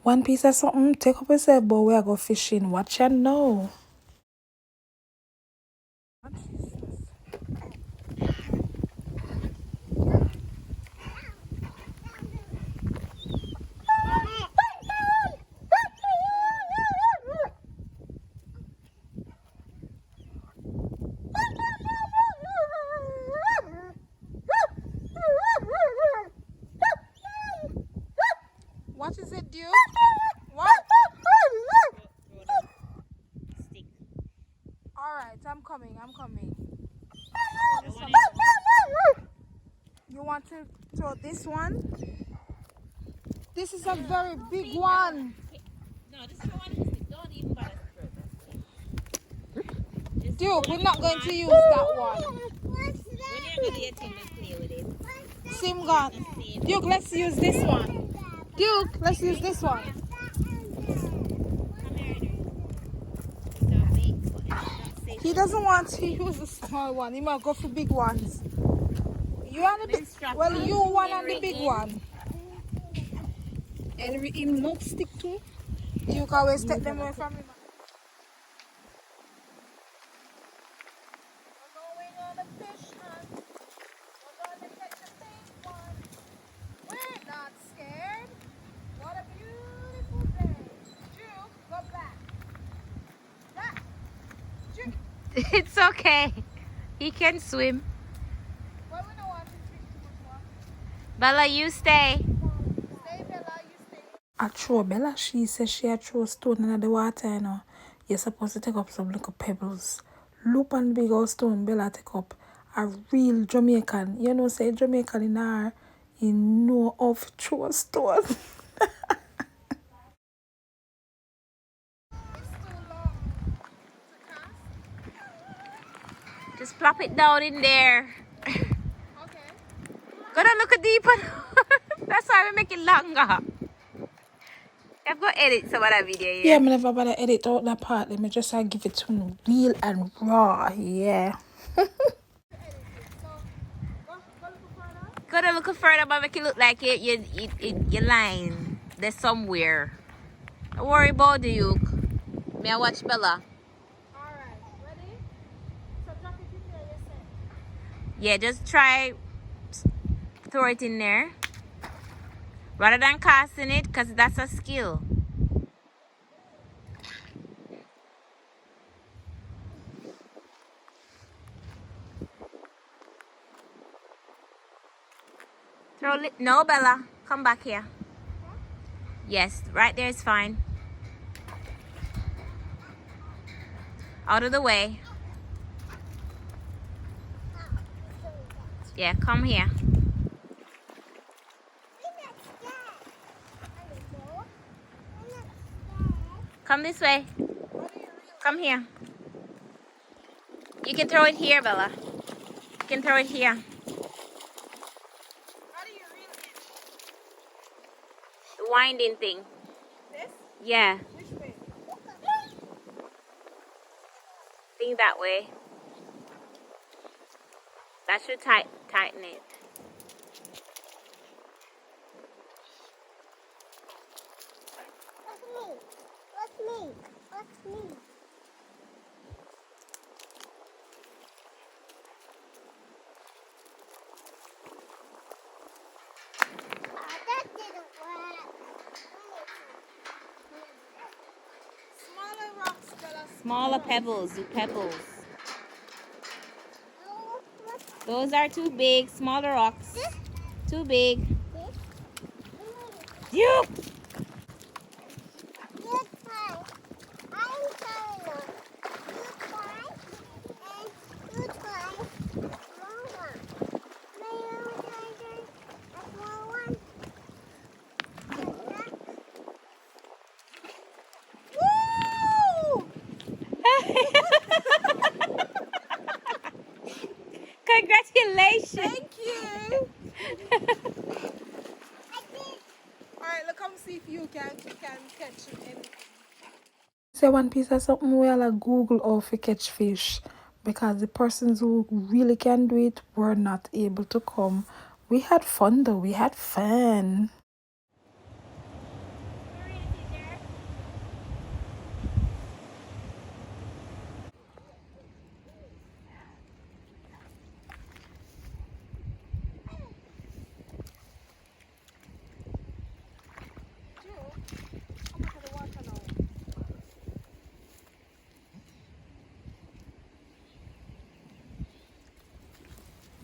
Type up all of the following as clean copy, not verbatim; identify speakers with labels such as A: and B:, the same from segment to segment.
A: One piece of something, take up yourself, but we are go fishing. Watch and know. What is it, Duke? What?
B: Stick.
A: Alright, I'm coming. You want to throw this one? This is a very big one.
B: No, this is one. Don't even bother to throw that.
A: Duke, we're not going to use that one.
B: When you're going to get him to play with it.
A: Sim gone. Duke, let's use this one. Duke, let's use this one.
B: Come here, don't make it.
A: He doesn't want to use the small one. He might go for big ones. You want the big? Well, you one on the big one. And him not stick to. Duke always take them away from him. We're going on a fish hunt. We're going to catch a big one. We're not scared. What a beautiful day. Duke, go back. Back. Duke.
B: It's okay. He can swim.
A: Well, we don't want to drink too much water.
B: Bella, you stay.
A: Stay, Bella, you stay. I throw Bella, she says she had throw stone in the water, you know. You're supposed to take up some little pebbles. Loop and big old stone, Bella take up. A real Jamaican. You know, say Jamaican in her, you know of throw a stone.
B: Just plop it down in there.
A: Okay.
B: Gotta look at deeper. That's why we make it longer. I've got to edit some of that video.
A: Yeah, I'm never about to edit out that part. Let me just give it to me real and raw. Yeah.
B: Gotta look further, but make it look like you're lying. There's somewhere. Don't worry about the Duke. May I watch Bella?
A: Alright, ready? So drop it in there, you say.
B: Yeah, just try throw it in there. Rather than casting it, because that's a skill. Throw it. No, Bella. Come back here. Yes, right there is fine. Out of the way. Yeah, come here. Come this way. Come here. You can throw it here, Bella. You can throw it here.
A: How do you reel it?
B: The winding thing.
A: This?
B: Yeah.
A: Which way?
B: Thing that way. That should tighten it.
C: What's me? That didn't work.
A: Smaller rocks, Bella.
B: Smaller pebbles. Do pebbles.
C: Oh, what's
B: Those are too big. Smaller rocks.
C: this?
B: Too big.
C: This?
B: You.
C: You try. I'm trying now. You try. And you try. Small one. May you try a small one?
A: Woo!
B: Congratulations.
A: Thank you. Alright, look, come see if you can catch it. Say one piece of something where like Google how to catch fish, because the persons who really can do it were not able to come. We had fun though, we had fun.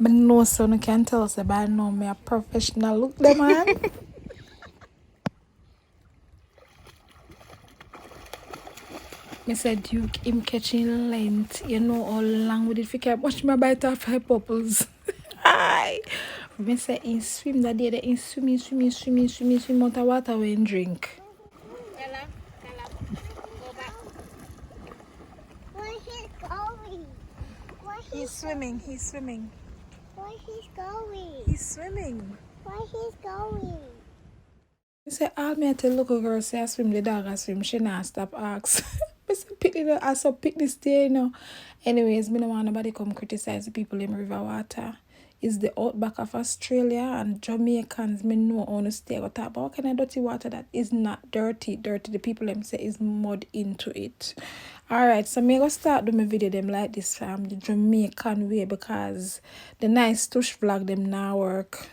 A: But no, so you can tell us about no me a professional look the man. Me said Duke him catching length. You know how long would it fi can watch my bite off her bubbles. Aye. Me say he swim that day, he swim out of water when drink.
B: Bella, go back.
C: Where he's going? Where
A: He's swimming.
C: where he's going?
A: He's swimming.
C: Where he's going?
A: Me say all me tell local girl say I swim, the dog I swim, she not stop ask. Me say pick this day, you know. Anyways, me no want nobody come criticize the people in river water. It's the outback of Australia and Jamaicans me know how to stay go talk about what kind of dirty water that is not dirty. The people them say is mud into it. Alright, so me go start do my video them like this the Jamaican way because the nice tush vlog them now work.